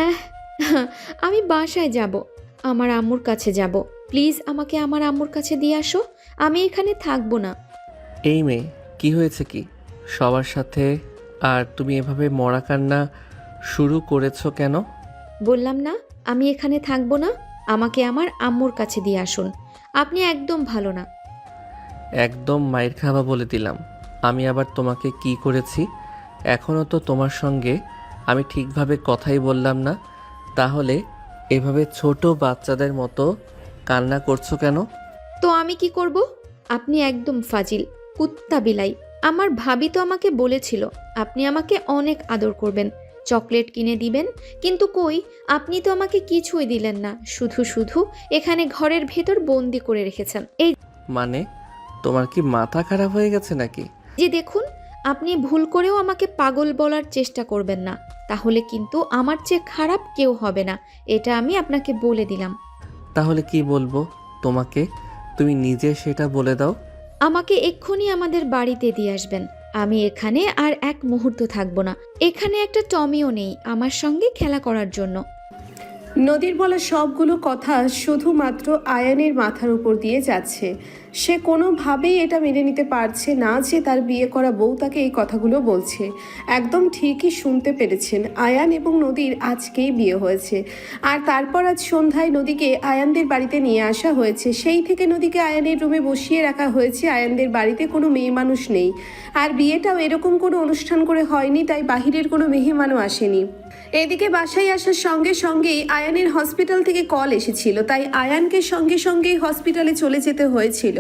আহ আমি বাসায় যাব, আমার আম্মুর কাছে যাব। প্লিজ আমাকে আমার আম্মুর কাছে দিয়ে আসো, আমি এখানে থাকবো না। এই মেয়ে, কি হয়েছে কি সবার সাথে? আর তুমি এভাবে মরা কান্না শুরু করেছো কেন? বললাম না আমি এখানে থাকবো না, আমাকে আমার আম্মুর কাছে দিয়ে আসুন। আপনি একদম ভালো না। একদম মাইর খাওয়া বলে দিলাম। আমি আবার তোমাকে কি করেছি? এখনও তো তোমার সঙ্গে আমি ঠিকভাবে কথাই বললাম না। তাহলে এভাবে ছোট বাচ্চাদের মতো কান্না করছো কেন? তো আমি কি করব? আপনি একদম ফাজিল, কুত্তা বিলাই। আমার ভাবি তো আমাকে বলেছিল আপনি আমাকে অনেক আদর করবেন, চকলেট কিনে দিবেন, কিন্তু কই, আপনি তো আমাকে কিছুই দিলেন না, শুধু শুধু এখানে ঘরের ভেতর বন্দি করে রেখেছেন। এই মানে তোমার কি মাথা খারাপ হয়ে গেছে নাকি? যে দেখুন, আপনি ভুল করেও আমাকে পাগল বলার চেষ্টা করবেন না, তাহলে কিন্তু আমার চেয়ে খারাপ কেউ হবে না, এটা আমি আপনাকে বলে দিলাম। তাহলে কি বলবো তোমাকে? তুমি নিজে সেটা বলে দাও। আমাকে এক্ষুনি আমাদের বাড়িতে দিয়ে আসবেন, আমি এখানে আর এক মুহূর্ত থাকবো না। এখানে একটা টমিও নেই আমার সঙ্গে খেলা করার জন্য। নদীর বলা সবগুলো কথা শুধুমাত্র আয়ানের মাথার উপর দিয়ে যাচ্ছে। সে কোনোভাবেই এটা মেনে নিতে পারছে না যে তার বিয়ে করা বউ তাকে এই কথাগুলো বলছে। একদম ঠিকই শুনতে পেরেছেন, আয়ান এবং নদীর আজকেই বিয়ে হয়েছে। আর তারপর আজ সন্ধ্যায় নদীকে আয়ানদের বাড়িতে নিয়ে আসা হয়েছে। সেই থেকে নদীকে আয়ানের রুমে বসিয়ে রাখা হয়েছে। আয়ানদের বাড়িতে কোনো মেয়ে মানুষ নেই, আর বিয়েটাও এরকম কোনো অনুষ্ঠান করে হয়নি, তাই বাহিরের কোনো মেহমানও আসেনি। এদিকে বাসায় আসার সঙ্গে সঙ্গেই আয়ানের হসপিটাল থেকে কল এসেছিল, তাই আয়ানকে সঙ্গে সঙ্গেই হসপিটালে চলে যেতে হয়েছিল।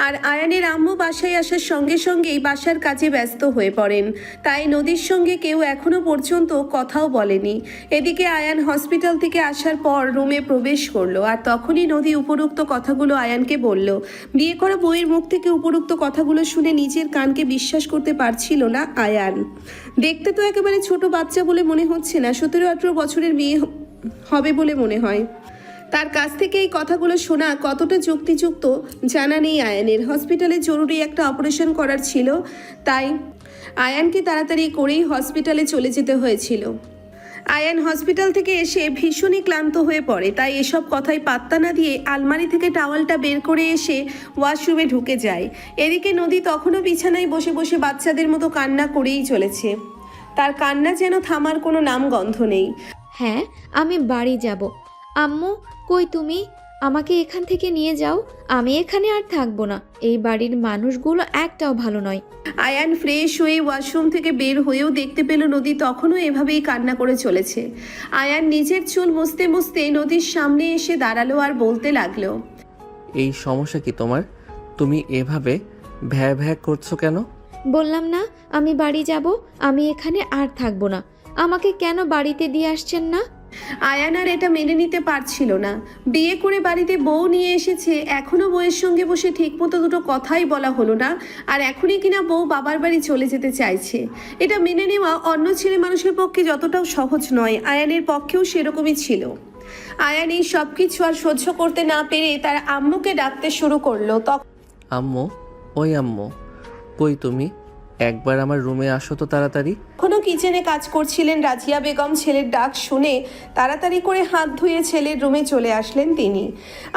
আর আয়ানের আম্মু বাসায় আসার সঙ্গে সঙ্গেই বাসার কাজে ব্যস্ত হয়ে পড়েন, তাই নদীর সঙ্গে কেউ এখনো পর্যন্ত কথাও বলেনি। এদিকে আয়ান হসপিটাল থেকে আসার পর রুমে প্রবেশ করলো, আর তখনই নদী উপরোক্ত কথাগুলো আয়ানকে বলল। বিয়ে করা বউয়ের মুখ থেকে উপরোক্ত কথাগুলো শুনে নিজের কানকে বিশ্বাস করতে পারছিল না আয়ান। দেখতে তো একেবারে ছোট বাচ্চা বলে মনে হচ্ছে না, 17-18 বছরের মেয়ে হবে বলে মনে হয়। তার কাছ থেকে এই কথাগুলো শোনা কতটা যুক্তিযুক্ত জানা নেই আয়ানের। হসপিটালে জরুরি একটা অপারেশন করার ছিল, তাই আয়ানকে তাড়াতাড়ি করেই হসপিটালে চলে যেতে হয়েছিল। আয়ান হসপিটাল থেকে এসে ভীষণই ক্লান্ত হয়ে পড়ে, তাই এসব কথাই পাত্তা না দিয়ে আলমারি থেকে টাওয়ালটা বের করে এসে ওয়াশরুমে ঢুকে যায়। এদিকে নদী তখনও বিছানায় বসে বসে বাচ্চাদের মতো কান্না করেই চলেছে। তার কান্না যেন থামার কোনো নাম গন্ধ নেই। হ্যাঁ, আমি বাড়ি যাব। আম্মু, কই তুমি? আমাকে এখান থেকে নিয়ে যাও, আমি এখানে আর থাকবো না। এই বাড়ির মানুষগুলো একটাও ভালো নয়। আয়ান ফ্রেশ হয়ে ওয়াশরুম থেকে বের হয়েও দেখতে পেল নদী তখনও এভাবেই কান্না করে চলেছে। আয়ান নিজের চুল মুছতে মুছতে নদীর সামনে এসে দাঁড়ালো আর বলতে লাগলো, এই সমস্যা কি তোমার? তুমি এভাবে ভ্যা ভ্যা করছো কেন? বললাম না আমি বাড়ি যাব, আমি এখানে আর থাকবো না। আমাকে কেন বাড়িতে দিয়ে আসছেন না? আয়ান আর এটা মেনে নিতে পারছিল না। বিয়ে করে বাড়িতে বউ নিয়ে এসেছে, এখনো বউয়ের সঙ্গে বসে ঠিকমতো দুটো কথাই বলা হলো না, আর এখনই কিনা বউ বাবার বাড়ি চলে যেতে চাইছে। এটা মেনে নেওয়া অন্য ছেলে মানুষের পক্ষে যতটাও সহজ নয়, আয়ানের পক্ষেও সেরকমই ছিল। আয়ান এই সব কিছু আর সহ্য করতে না পেরে তার আম্মুকে ডাকতে শুরু করলো। আম্মু, ওই আম্মু, কই তুমি? একবার আমার রুমে আসো তো তাড়াতাড়ি। তখনও কিচেনে কাজ করছিলেন রাজিয়া বেগম। ছেলের ডাক শুনে তাড়াতাড়ি করে হাত ধুয়ে ছেলের রুমে চলে আসলেন তিনি।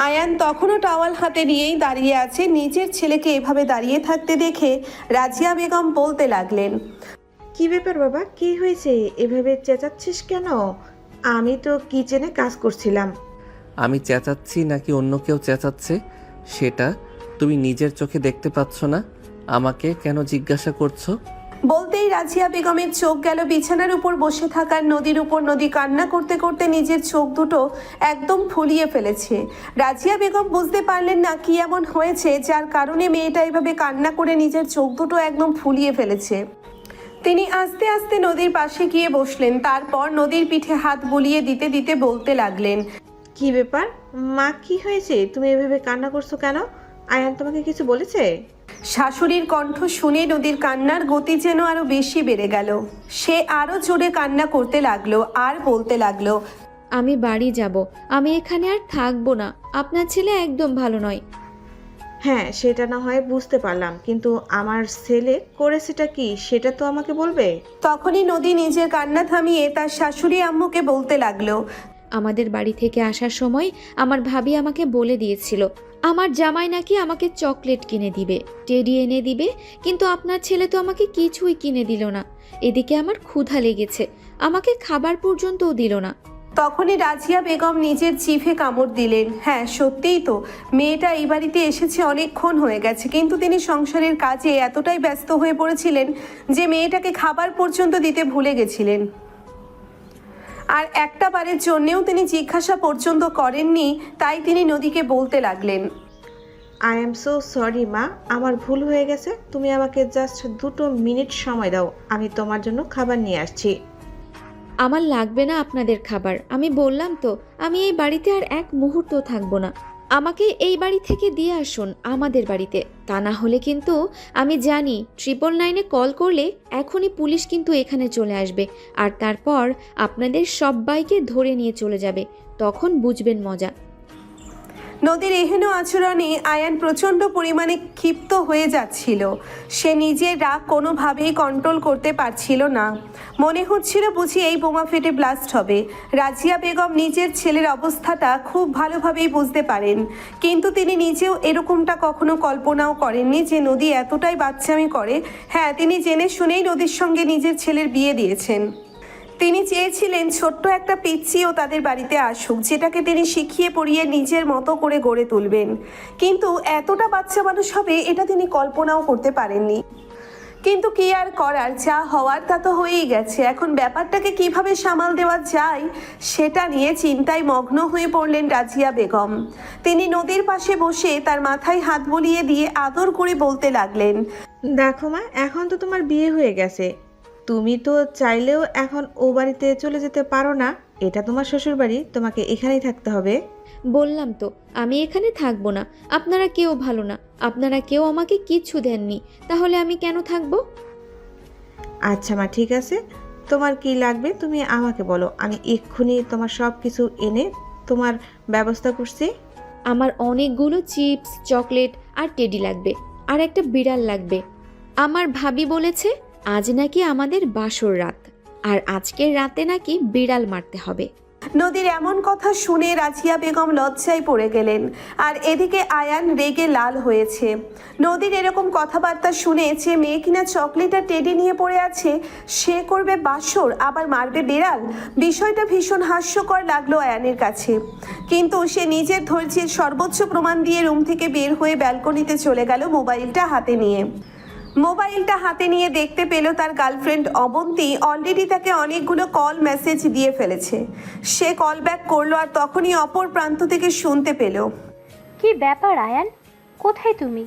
আয়ান তখনও টাওয়াল হাতে নিয়েই দাঁড়িয়ে আছে। নিজের ছেলেকে এভাবে দাঁড়িয়ে থাকতে দেখে রাজিয়া বেগম বলতে লাগলেন, কি ব্যাপার বাবা, কি হয়েছে? এভাবে চেঁচাচ্ছিস কেন? আমি তো কিচেনে কাজ করছিলাম। আমি চেঁচাচ্ছি নাকি অন্য কেউ চেঁচাচ্ছে সেটা তুমি নিজের চোখে দেখতে পাচ্ছ না? আমাকে কেন জিজ্ঞাসা করছো? বলতেই রাজিয়া বেগমের চোখ গেল বিছানার উপর বসে থাকার নদীর উপর। নদী কান্না করতে করতে নিজের চোখ দুটো একদম ফুলিয়ে ফেলেছে। রাজিয়া বেগম বুঝতে পারলেন না কি এমন হয়েছে যার কারণে মেয়েটা এভাবে কান্না করে নিজের চোখ দুটো একদম ফুলিয়ে ফেলেছে। তিনি আস্তে আস্তে নদীর পাশে গিয়ে বসলেন, তারপর নদীর পিঠে হাত বুলিয়ে দিতে দিতে বলতে লাগলেন, কি ব্যাপার মা, কি হয়েছে? তুমি এভাবে কান্না করছো কেন? আয়ান তোমাকে কিছু বলেছে? শাশুড়ির কণ্ঠ শুনে নদীর কান্নার গতি যেন আরো বেশি বেড়ে গেল। সে আরো জোরে কান্না করতে লাগলো আর বলতে লাগলো, আমি বাড়ি যাব, আমি এখানে আর থাকবো না। আপনার ছেলে একদম ভালো নয়। হ্যাঁ, সেটা না হয় বুঝতে পারলাম, কিন্তু আমার ছেলে করেছেটা কি সেটা তো আমাকে বলবে। তখনই নদী নিজের কান্না থামিয়ে তার শাশুড়ি আম্মুকে বলতে লাগলো। আমাদের বাড়ি থেকে আসার সময় আমার ভাবি আমাকে বলে দিয়েছিল আমার জামাই নাকি আমাকে চকলেট কিনে দিবে, টেডি এনে দিবে, কিন্তু আপনার ছেলে তো আমাকে কিছুই কিনে দিল না। এদিকে আমার ক্ষুধা লেগেছে, আমাকে খাবার পর্যন্তও দিল না। তখনই রাজিয়া বেগম নিজের জিভে কামড় দিলেন। হ্যাঁ, সত্যিই তো, মেয়েটা এই বাড়িতে এসেছে অনেকক্ষণ হয়ে গেছে, কিন্তু তিনি সংসারের কাজে এতটাই ব্যস্ত হয়ে পড়েছিলেন যে মেয়েটাকে খাবার পর্যন্ত দিতে ভুলে গেছিলেন। আর একটা বারের জন্যেও তিনি জিজ্ঞাসা পর্যন্ত করেননি, তাই তিনি নদীকে বলতে লাগলেন। আই এম সো সরি মা, আমার ভুল হয়ে গেছে। তুমি আমাকে জাস্ট 2 মিনিট সময় দাও, আমি তোমার জন্য খাবার নিয়ে আসছি। আমার লাগবে না আপনাদের খাবার, আমি বললাম তো আমি এই বাড়িতে আর এক মুহূর্ত থাকবো না। আমাকে এই বাড়ি থেকে দিয়ে আসুন আমাদের বাড়িতে, তা না হলে কিন্তু আমি জানি 999-এ কল করলে এখনই পুলিশ কিন্তু এখানে চলে আসবে, আর তারপর আপনাদের সবাইকে ধরে নিয়ে চলে যাবে, তখন বুঝবেন মজা। নদীর এহেন আচরণে আয়ান প্রচণ্ড পরিমাণে ক্ষিপ্ত হয়ে যাচ্ছিল। সে নিজের রাগ কোনোভাবেই কন্ট্রোল করতে পারছিল না। মনে হচ্ছিল বুঝি এই বোমা ফেটে ব্লাস্ট হবে। রাজিয়া বেগম নিজের ছেলের অবস্থাটা খুব ভালোভাবেই বুঝতে পারেন, কিন্তু তিনি নিজেও এরকমটা কখনো কল্পনাও করেননি যে নদী এতটাই বাচ্চামি করে। হ্যাঁ, তিনি জেনে শুনেই নদীর সঙ্গে নিজের ছেলের বিয়ে দিয়েছেন। তিনি চেয়েছিলেন ছোট্ট একটা পিচ্চিও তাদের বাড়িতে আসুক, যেটাকে তিনি শিখিয়ে পড়িয়ে নিজের মতো করে গড়ে তুলবেন, কিন্তু এতটা বাচ্চা মানুষ হবে এটা তিনি কল্পনাও করতে পারেননি। কিন্তু কি আর করার, যা হওয়ার তা তো হয়েই গেছে। এখন ব্যাপারটাকে কিভাবে সামাল দেওয়া যায় সেটা নিয়ে চিন্তায় মগ্ন হয়ে পড়লেন রাজিয়া বেগম। তিনি নদীর পাশে বসে তার মাথায় হাত বুলিয়ে দিয়ে আদর করে বলতে লাগলেন। দেখো মা, এখন তো তোমার বিয়ে হয়ে গেছে, তুমি তো চাইলেও এখন ও বাড়িতে চলে যেতে পারো না। এটা তোমার শ্বশুর বাড়ি, তোমাকে এখানেই থাকতে হবে। বললাম তো আমি এখানে থাকবো না, আপনারা কেউ ভালো না, আপনারা কেউ আমাকে কিচ্ছু দেননি, তাহলে আমি কেন থাকবো? আচ্ছা মা, ঠিক আছে, তোমার কি লাগবে তুমি আমাকে বলো, আমি এক্ষুনি তোমার সব কিছু এনে তোমার ব্যবস্থা করছি। আমার অনেকগুলো চিপস, চকলেট আর টেডি লাগবে, আর একটা বিড়াল লাগবে। আমার ভাবি বলেছে আজ নাকি আমাদের বাসর রাত, আর আজকের রাতে নাকি বিড়াল মারতে হবে। নদীর এমন কথা শুনে রাজিয়া বেগম লজ্জায় পড়ে গেলেন, আর এদিকে আয়ান রেগে লাল হয়েছে। নদীর এরকম কথাবার্তা শুনে যে মেয়ে কিনা চকলেট আর টেডি নিয়ে পড়ে আছে, সে করবে বাসর আবার মারবে বিড়াল। বিষয়টা ভীষণ হাস্যকর লাগলো আয়ানের কাছে, কিন্তু সে নিজের ধৈর্যের সর্বোচ্চ প্রমাণ দিয়ে রুম থেকে বের হয়ে ব্যালকনিতে চলে গেল মোবাইলটা হাতে নিয়ে। মোবাইলটা হাতে নিয়ে দেখতে পেল তার গার্লফ্রেন্ড অবন্তী অলরেডি তাকে অনেকগুলো কল মেসেজ দিয়ে ফেলেছে। সে কল ব্যাক করলো, আর তখনই অপর প্রান্ত থেকে শুনতে পেল। কি ব্যাপার আয়ান, কোথায় তুমি?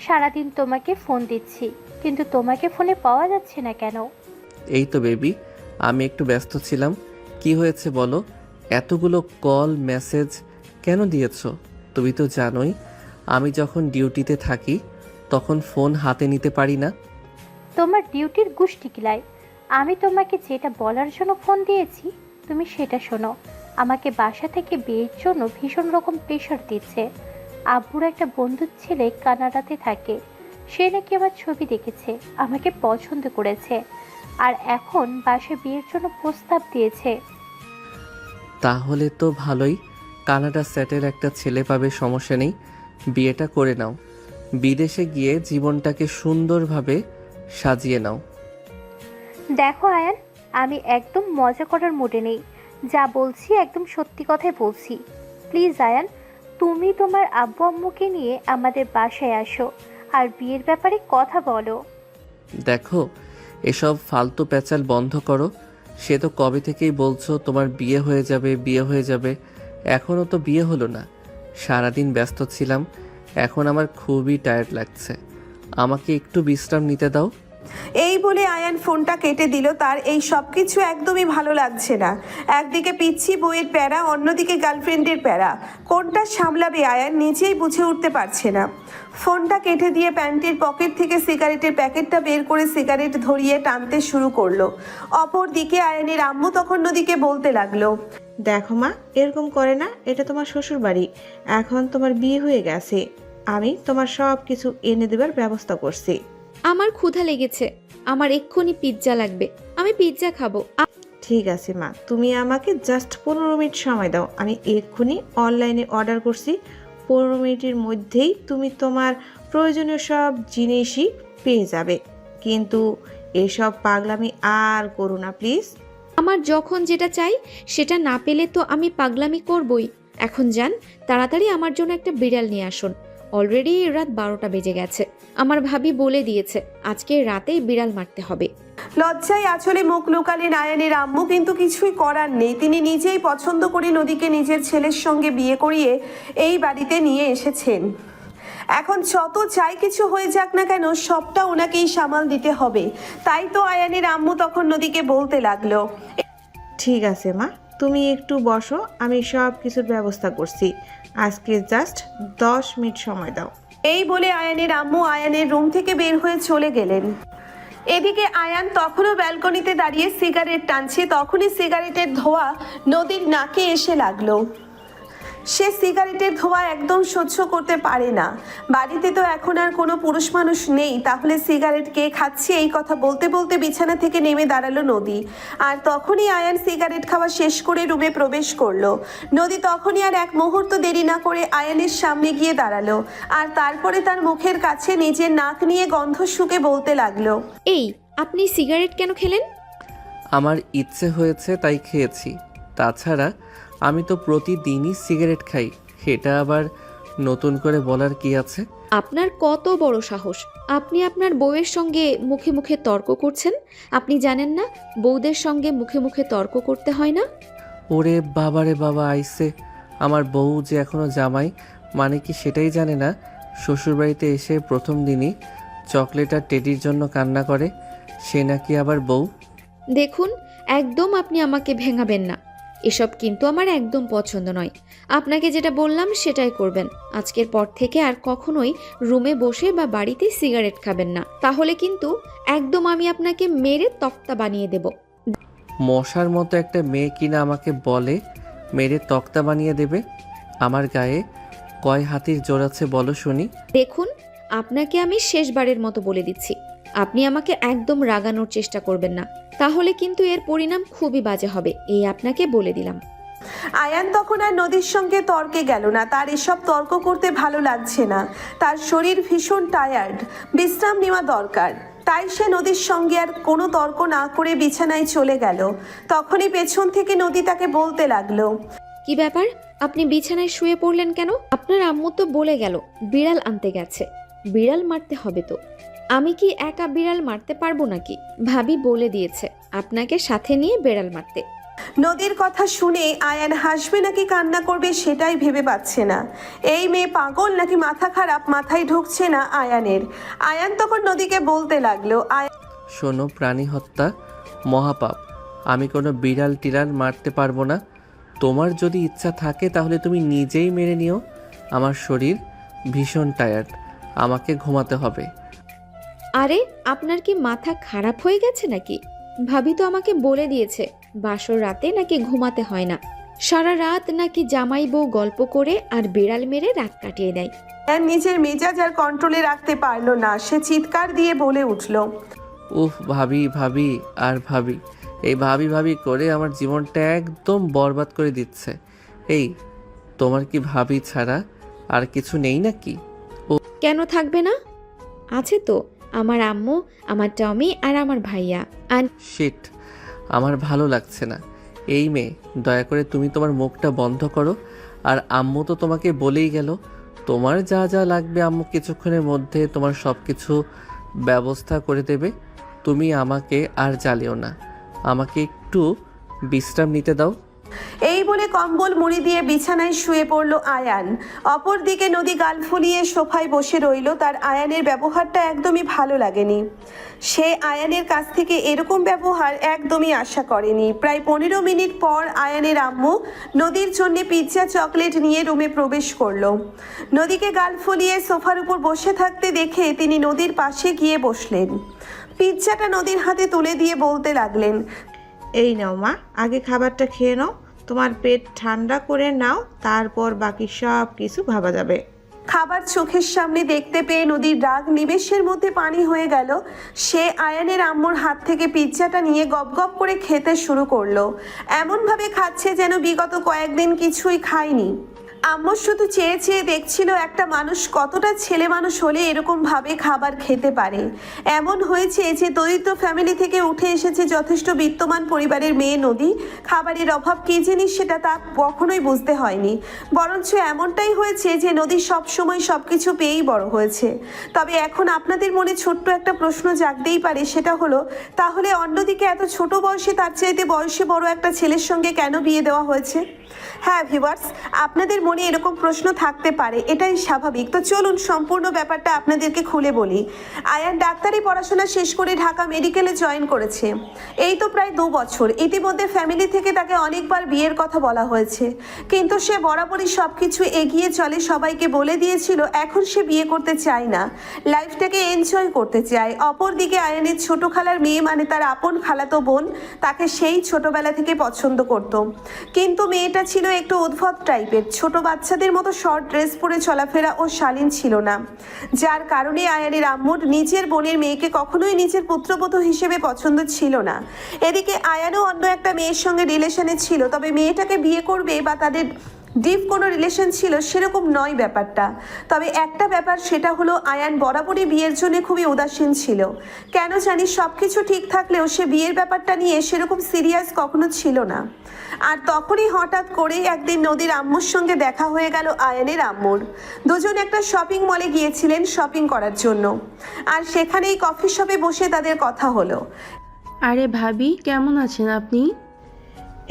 সারাদিন তোমাকে ফোন দিচ্ছি, কিন্তু তোমাকে ফোনে পাওয়া যাচ্ছে না কেন? এই তো বেবি, আমি একটু ব্যস্ত ছিলাম। কি হয়েছে বলো? এতগুলো কল মেসেজ কেন দিয়েছো? তুমি তো জানোই আমি যখন ডিউটিতে থাকি তখন ফোন হাতে নিতে পারি না। তোমার ডিউটির গুষ্টি কিলাই। আমি তোমাকে যেটা বলার জন্য ফোন দিয়েছি তুমি সেটা শোনো। আমাকে বাসা থেকে বিয়ের জন্য ভীষণ রকম প্রেশার দিচ্ছে। আব্বুর একটা বন্ধুর ছেলে কানাডাতে থাকে, সে নাকি আমার ছবি দেখেছে, আমাকে পছন্দ করেছে, আর এখন বাসায় বিয়ের জন্য প্রস্তাব দিয়েছে। তাহলে তো ভালোই, কানাডা সেটেল একটা ছেলে পাবে, সমস্যা নেই, বিয়েটা করে নাও। বিদেশে গিয়ে জীবনটাকে সুন্দরভাবে সাজিয়ে নাও। দেখো আয়ান, আমি একদম মজা করার মুডে নেই, যা বলছি একদম সত্যি কথাই বলছি। প্লিজ আয়ান, তুমি তোমার আব্বু আম্মুকে নিয়ে আমাদের বাসায় আসো আর বিয়ের ব্যাপারে কথা বলো। দেখো, এসব ফালতু প্যাচাল বন্ধ করো। সে তো কবে থেকেই বলছো তোমার বিয়ে হয়ে যাবে, বিয়ে হয়ে যাবে, এখনও তো বিয়ে হলো না। সারাদিন ব্যস্ত ছিলাম, এখন আমার খুবই টায়ার্ড লাগছে, আমাকে একটু বিশ্রাম নিতে দাও। এই বলে আয়ান ফোনটা কেটে দিল। তার এই সব কিছু একদমই ভালো লাগছে না। একদিকে পিচ্ছি বইয়ের প্যারা, অন্যদিকে গার্লফ্রেন্ডের প্যারা, কোনটা সামলাবে আয়ান নিজেই বুঝে উঠতে পারছে না। ফোনটা কেটে দিয়ে প্যান্টের পকেট থেকে সিগারেটের প্যাকেটটা বের করে সিগারেট ধরিয়ে টানতে শুরু করলো। অপর দিকে আয়ানের আম্মু তখন নদীকে বলতে লাগলো। দেখো মা, এরকম করে না, এটা তোমার শ্বশুর বাড়ি, এখন তোমার বিয়ে হয়ে গেছে, আমি তোমার সব কিছু এনে দেবার ব্যবস্থা করছি। আমার ক্ষুধা লেগেছে, আমার এক্ষুনি পিৎজা লাগবে, আমি পিৎজা খাবো। ঠিক আছে মা, তুমি আমাকে জাস্ট 15 মিনিট সময় দাও, আমি এক্ষুনি অনলাইনে অর্ডার করছি। 15 মিনিটের মধ্যেই তুমি তোমার প্রয়োজনীয় সব জিনিসই পেয়ে যাবে, কিন্তু এসব পাগলামি আর করো না প্লিজ। আমার যখন যেটা চাই সেটা না পেলে তো আমি পাগলামি করবই। এখন যান, তাড়াতাড়ি আমার জন্য একটা বিড়াল নিয়ে আসুন। অলরেডি রাত 12টা বেজে গেছে। আমার ভাবি বলে দিয়েছে আজকে রাতেই বিড়াল মারতে হবে। লজ্জায় আঁচলে মুখ লুকালেন আয়ানের আম্মু, কিন্তু কিছুই করার নেই। তিনি নিজেই পছন্দ করে নদীকে নিজের ছেলের সঙ্গে বিয়ে করিয়ে এই বাড়িতে নিয়ে এসেছেন। এখন যত চাই কিছু হয়ে যাক না কেন, সবটা ওনাকেই সামাল দিতে হবে। তাই তো আয়ানের আম্মু তখন নদীকে বলতে লাগলো, ঠিক আছে মা, তুমি একটু বসো, আমি সব কিছুর ব্যবস্থা করছি। আজকে জাস্ট 10 মিনিট সময় দাও। এই বলে আয়ানের আম্মু আয়ানের রুম থেকে বের হয়ে চলে গেলেন। এদিকে আয়ান তখনও ব্যালকনিতে দাঁড়িয়ে সিগারেট টানছে। তখনই সিগারেটের ধোঁয়া নদীর নাকে এসে লাগলো। সে সিগারেটের ধোঁয়া একদম সহ্য করতে পারে না। বাড়িতে তো এখন আর কোনো পুরুষ মানুষ নেই, তাহলে সিগারেট কে খাচ্ছে এই কথা বলতে বলতে বিছানা থেকে নেমে দাঁড়ালো নদী। আর তখনই আয়ান সিগারেট খাওয়া শেষ করে রুমে প্রবেশ করলো। নদী তখনই আর এক মুহূর্ত দেরি না করে আয়ানের সামনে গিয়ে দাঁড়ালো, আর তারপরে তার মুখের কাছে নিজের নাক নিয়ে গন্ধ শুকে বলতে লাগলো, এই, আপনি সিগারেট কেন খেলেন? আমার ইচ্ছে হয়েছে তাই খেয়েছি, তাছাড়া আমি তো প্রতিদিনই সিগারেট খাই, এটা আবার নতুন করে বলার কি আছে? আপনার কত বড় সাহস! আপনি আপনার বউয়ের সঙ্গে মুখে মুখে তর্ক করছেন। আপনি জানেন না বউদের সঙ্গে মুখে মুখে তর্ক করতে হয় না? ওরে বাবারে বাবা, আইসে আমার বউ যে এখনো জামাই, মানে কি সেটাই জানে না? শ্বশুরবাড়িতে এসে প্রথম দিনই চকলেট আর টেডির জন্য কান্না করে, সে নাকি আবার বউ। দেখুন, একদম আপনি আমাকে ভেঙাবেন না। এসব কিন্তু আমার একদম পছন্দ নয়। আপনাকে যেটা বললাম সেটাই করবেন। আজকের পর থেকে আর কখনোই রুমে বসে বা বাড়িতে সিগারেট খাবেন না, তাহলে কিন্তু একদম আমি আপনাকে মেরে তক্তা বানিয়ে দেব। মশার মতো একটা মেয়ে কিনা আমাকে বলে মেরে তক্তা বানিয়ে দেবে? আমার গায়ে কয় হাতির জোর আছে বলো শুনি? দেখুন, আপনাকে আমি শেষবারের মতো বলে দিচ্ছি, আপনি আমাকে একদম রাগানোর চেষ্টা করবেন না, তাহলে কিন্তু এর পরিণাম খুবই বাজে হবে, এই আপনাকে বলে দিলাম। আয়ান তখন আর নদীর সঙ্গে তর্কে গেল না। তার এসব তর্ক করতে ভালো লাগছে না। তার শরীর ভীষণ টায়ার্ড, বিশ্রাম নেওয়া দরকার। তাই সে নদীর সঙ্গে আর কোনো তর্ক না করে বিছানায় চলে গেল। তখনই পেছন থেকে নদী তাকে বলতে লাগলো, কি ব্যাপার, আপনি বিছানায় শুয়ে পড়লেন কেন? আপনার আম্মু তো বলে গেল বিড়াল আনতে গেছে, বিড়াল মারতে হবে তো। আমি কি একা বিড়াল মারতে পারবো নাকি? ভাবি বলে দিয়েছে আপনাকে সাথে নিয়ে বিড়াল মারতে। নদীর কথা শুনে আয়ান হাসবে নাকি কান্না করবে সেটাই ভেবে পাচ্ছে না। এই মেয়ে পাগল নাকি মাথা খারাপ, মাথায় ঢুকছে না আয়ানের। আয়ান তখন নদীকে বলতে লাগলো, শোনো, প্রাণী হত্যা মহাপাপ, আমি কোনো বিড়াল টিড়াল মারতে পারবো না। তোমার যদি ইচ্ছা থাকে তাহলে তুমি নিজেই মেরে নিও। আমার শরীর ভীষণ টায়ার্ড, আমাকে ঘুমাতে হবে। আরে, আপনার কি মাথা খারাপ হয়ে গেছে নাকি? ভাবি তো আমাকে বলে দিয়েছে বাসর রাতে নাকি ঘুমাতে হয় না, সারা রাত নাকি জামাই বউ গল্প করে আর বিড়াল মেরে রাত কাটিয়ে দেয়। আয়ান নিজের মেজাজ আর কন্ট্রোলে রাখতে পারলো না। সে চিৎকার দিয়ে বলে উঠল, উফ ভাবি ভাবি আর ভাবি, এই ভাবি ভাবি করে আমার জীবনটা একদম বরবাদ করে দিচ্ছে। এই, তোমার কি ভাবি ছাড়া আর কিছু নেই নাকি? কেন থাকবে না? আছে তো, আমার আম্মু, আমার টমি আর আমার ভাইয়া। আর শিট, আমার ভালো লাগছে না। এই মেয়ে, দয়া করে তুমি তোমার মুখটা বন্ধ করো। আর আম্মু তো তোমাকে বলেই গেল তোমার যা যা লাগবে আম্মু কিছুক্ষণের মধ্যে তোমার সব কিছু ব্যবস্থা করে দেবে। তুমি আমাকে আর জ্বালিও না, আমাকে একটু বিশ্রাম নিতে দাও। এই বলে কম্বল মুড়ি দিয়ে বিছানায় শুয়ে পড়ল আয়ান। অপরদিকে নদী গাল ফুলিয়ে সোফায় বসে রইল। তার আয়ানের ব্যবহারটা একদমই ভালো লাগেনি। সে আয়ানের কাছ থেকে এরকম ব্যবহার একদমই আশা করেনি। প্রায় 15 মিনিট পর আয়ানের আম্মু নদীর জন্য পিৎজা চকলেট নিয়ে রুমে প্রবেশ করলো। নদীকে গাল ফুলিয়ে সোফার উপর বসে থাকতে দেখে তিনি নদীর পাশে গিয়ে বসলেন। পিৎজাটা নদীর হাতে তুলে দিয়ে বলতে লাগলেন, এই নাও মা, আগে খাবারটা খেয়ে নাও, তোমার পেট ঠান্ডা করে নাও, তারপর বাকি সব কিছু ভাবা যাবে। খাবার চোখের সামনে দেখতে পেয়ে নদীর রাগ নিমেষের মধ্যে পানি হয়ে গেল। সে আয়ানের আম্মুর হাত থেকে পিৎজাটা নিয়ে গপ গপ করে খেতে শুরু করলো। এমনভাবে খাচ্ছে যেন বিগত কয়েকদিন কিছুই খায়নি। আম্মু শুধু চেয়ে চেয়ে দেখছিল একটা মানুষ কতটা ছেলে মানুষ হলে এরকম ভাবে খাবার খেতে পারে। এমন হয়েছে যে দরিদ্র ফ্যামিলি থেকে উঠে এসেছে যথেষ্ট বিত্তমান পরিবারের মেয়ে নদী। খাবারের অভাব কী জিনিস সেটা তা কখনোই বুঝতে হয়নি, বরঞ্চ এমনটাই হয়েছে যে নদী সবসময় সব কিছু পেয়েই বড় হয়েছে। তবে এখন আপনাদের মনে ছোট্ট একটা প্রশ্ন জাগতেই পারে, সেটা হলো তাহলে অন্যদিকে এত ছোট বয়সে তার চাইতে বয়সে বড় একটা ছেলের সঙ্গে কেন বিয়ে দেওয়া হয়েছে? হ্যাঁ ভিউয়ার্স, আপনাদের মনে এরকম প্রশ্ন থাকতে পারে, এটাই স্বাভাবিক। তো চলুন সম্পূর্ণ ব্যাপারটা আপনাদেরকে খুলে বলি। আয়ান ডাক্তারি পড়াশোনা শেষ করে ঢাকা মেডিকেলে জয়েন করেছে। এই তো প্রায় 2 বছর। ইতিমধ্যে ফ্যামিলি থেকে তাকে অনেকবার বিয়ের কথা বলা হয়েছে, কিন্তু সে বরাবরই সব কিছু এগিয়ে চলে, সবাইকে বলে দিয়েছিল এখন সে বিয়ে করতে চায় না, লাইফটাকে এনজয় করতে চায়। অপরদিকে আয়ানের ছোট খালার মেয়ে মানে তার আপন খালাতো বোন তাকে সেই ছোটবেলা থেকে পছন্দ করত, কিন্তু মেয়েটা ছিল একটু উদ্ভট টাইপের, ছোট বাচ্চাদের মতো শর্ট ড্রেস পরে চলাফেরা ও শালীন ছিল না, যার কারণে আয়ানের আম্মুর নিজের বোনের মেয়েকে কখনোই নিজের পুত্রবধূ হিসেবে পছন্দ ছিল না। এদিকে আয়ানও অন্য একটা মেয়ের সঙ্গে রিলেশনে ছিল, তবে মেয়েটাকে বিয়ে করবে বা তাদের ডিপ কোনো রিলেশন ছিল সেরকম নয় ব্যাপারটা। তবে একটা ব্যাপার, সেটা হলো আয়ান বরাবরই বিয়ের জন্য খুবই উদাসীন ছিল। কেন জানি সব কিছু ঠিক থাকলেও সে বিয়ের ব্যাপারটা নিয়ে সেরকম সিরিয়াস কখনো ছিল না। আর তখনই হঠাৎ করে একদিন নদীর আম্মুর সঙ্গে দেখা হয়ে গেল আয়ানের আম্মুর। দুজন একটা শপিং মলে গিয়েছিলেন শপিং করার জন্য, আর সেখানেই কফি শপে বসে তাদের কথা হলো। আরে ভাবি, কেমন আছেন আপনি?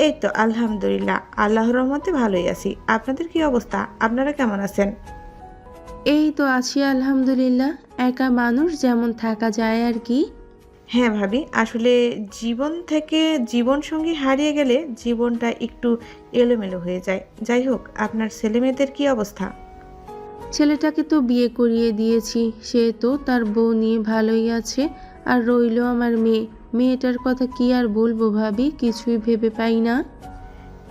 এই তো আলহামদুলিল্লাহ, আল্লাহর রহমতে ভালোই আছি। আপনাদের কি অবস্থা? আপনারা কেমন আছেন? এই তো আছি আলহামদুলিল্লাহ। একা মানুষ যেমন থাকা যায় আর কি। হ্যাঁ ভাবি, আসলে জীবন থেকে জীবনসঙ্গী হারিয়ে গেলে জীবনটা একটু এলোমেলো হয়ে যায়। যাই হোক, আপনার ছেলেমেয়েদের কি অবস্থা? ছেলেটাকে তো বিয়ে করিয়ে দিয়েছি, সে তো তার বউ নিয়ে ভালোই আছে। আর রইল আমার মেয়ে, মেয়েটার কথা কি আর বলবো ভাবি, কিছুই ভেবে পাই না।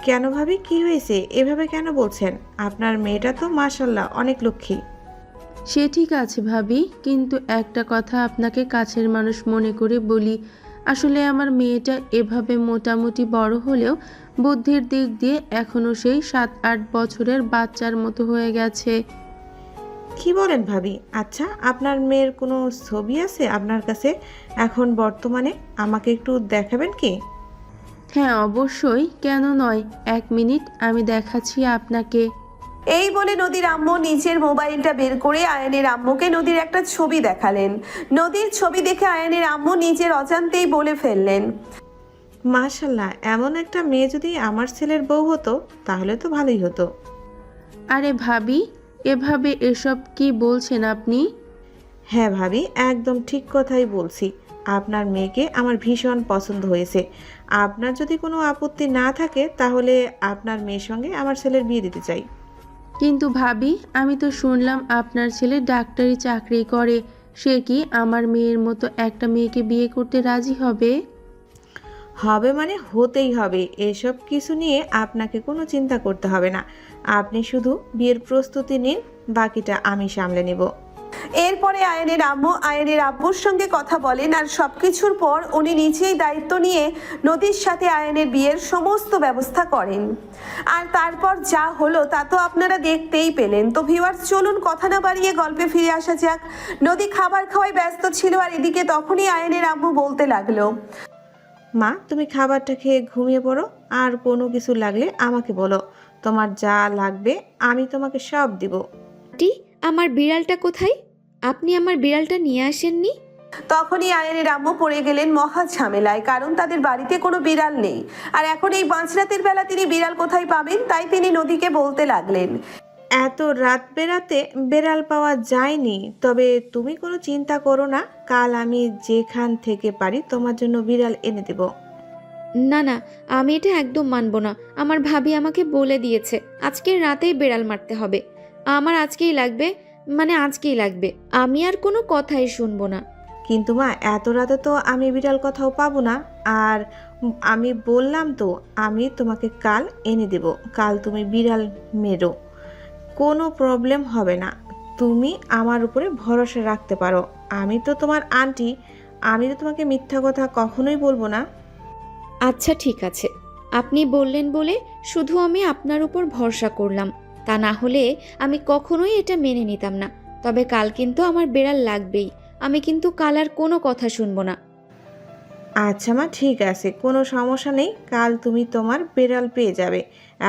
কেন ভাবি, কি হয়েছে? এভাবে কেন বলছেন? আপনার মেয়েটা তো মাশাল্লাহ অনেক লক্ষ্মী। সে ঠিক আছে ভাবি, কিন্তু একটা কথা আপনাকে কাছের মানুষ মনে করে বলি, আসলে আমার মেয়েটা এভাবে মোটামুটি বড় হলেও বুদ্ধির দিক দিয়ে এখনও সেই 7-8 বছরের বাচ্চার মতো হয়ে গেছে। কি বলেন ভাবি? আচ্ছা, আপনার মেয়ের কোনো ছবি আছে আপনার কাছে এখন বর্তমানে? আমাকে একটু দেখাবেন কি? হ্যাঁ অবশ্যই, কেন নয়, 1 মিনিট আমি দেখাচ্ছি আপনাকে। এই বলে নদীর আম্মু নিজের মোবাইলটা বের করে আয়ানের আম্মুকে নদীর একটা ছবি দেখালেন। নদীর ছবি দেখে আয়ানের আম্মু নিজের অজান্তেই বলে ফেললেন, মাশাল্লাহ, এমন একটা মেয়ে যদি আমার ছেলের বউ হতো তাহলে তো ভালোই হতো। আরে ভাবি, এভাবে এসব কি বলছেন আপনি? হ্যাঁ ভাবি, একদম ঠিক কথাই বলছি। আপনার মেয়েকে আমার ভীষণ পছন্দ হয়েছে। আপনার যদি কোনো আপত্তি না থাকে তাহলে আপনার মেয়ের সঙ্গে আমার ছেলের বিয়ে দিতে চাই। কিন্তু ভাবি, আমি তো শুনলাম আপনার ছেলে ডাক্তারি চাকরি করে, সে কি আমার মেয়ের মতো একটা মেয়েকে বিয়ে করতে রাজি হবে? হবে মানে হতেই হবে। এসব কিছু নিয়ে আপনাকে কোনো চিন্তা করতে হবে না। আপনি শুধু বিয়ের প্রস্তুতি নিন, বাকিটা আমি সামলে নেব। এরপরে আয়ানের আম্মু আয়ানের আব্বুর সঙ্গে কথা বলেন, আর সবকিছুর পর উনি নিজেই দায়িত্ব নিয়ে নদীর সাথে আয়ানের বিয়ের সমস্ত ব্যবস্থা করেন। আর তারপর যা হলো তা তো আপনারা দেখতেই পেলেন। তো ভিউয়ার্স, চলুন কথা না বাড়িয়ে গল্পে ফিরে আসা যাক। নদী খাবার খাওয়ায় ব্যস্ত ছিল, আর এদিকে তখনই আয়ানের আম্মু বলতে লাগলো, মা, তুমি খাবারটা খেয়ে ঘুমিয়ে পড়ো, আর কোনো কিছু লাগলে আমাকে বলো। তোমার যা লাগবে আমি তোমাকে সব দিব। আন্টি, আমার বিড়ালটা কোথায়? আপনি আমার বিড়ালটা নিয়ে আসেননি? তখনই আয়ানের আম্মু পড়ে গেলেন মহা ঝামেলায়, কারণ তাদের বাড়িতে কোনো বিড়াল নেই। আর এখন এই মাঝরাতের বেলা তিনি বিড়াল কোথায় পাবেন, তাই তিনি নদীকে বলতে লাগলেন, এত রাত বেরাতে বেড়াল পাওয়া যায়নি, তবে তুমি কোনো চিন্তা করো না, কাল আমি যেখান থেকে পারি তোমার জন্য বিড়াল এনে দেব। না না, আমি এটা একদম মানব না। আমার ভাবি আমাকে বলে দিয়েছে আজকের রাতেই বিড়াল মারতে হবে। আমার আজকেই লাগবে, মানে আজকেই লাগবে। আমি আর কোনো কথাই শুনবো না। কিন্তু মা, এত রাতে তো আমি বিড়াল কোথাও পাবো না। আর আমি বললাম তো, আমি তোমাকে কাল এনে দেব। কাল তুমি বিড়াল মেরো, কোনো প্রবলেম হবে না। তুমি আমার উপরে ভরসা রাখতে পারো। আমি তো তোমার আন্টি, আমি তো তোমাকে মিথ্যা কথা কখনোই বলবো না। আচ্ছা ঠিক আছে, আপনি বললেন বলে শুধু আমি আপনার উপর ভরসা করলাম, তা না হলে আমি কখনোই এটা মেনে নিতাম না। তবে কাল কিন্তু আমার বেড়াল লাগবেই, আমি কিন্তু কাল আর কোনো কথা শুনবো না। আচ্ছা মা, ঠিক আছে, কোনো সমস্যা নেই, কাল তুমি তোমার বিড়াল পেয়ে যাবে।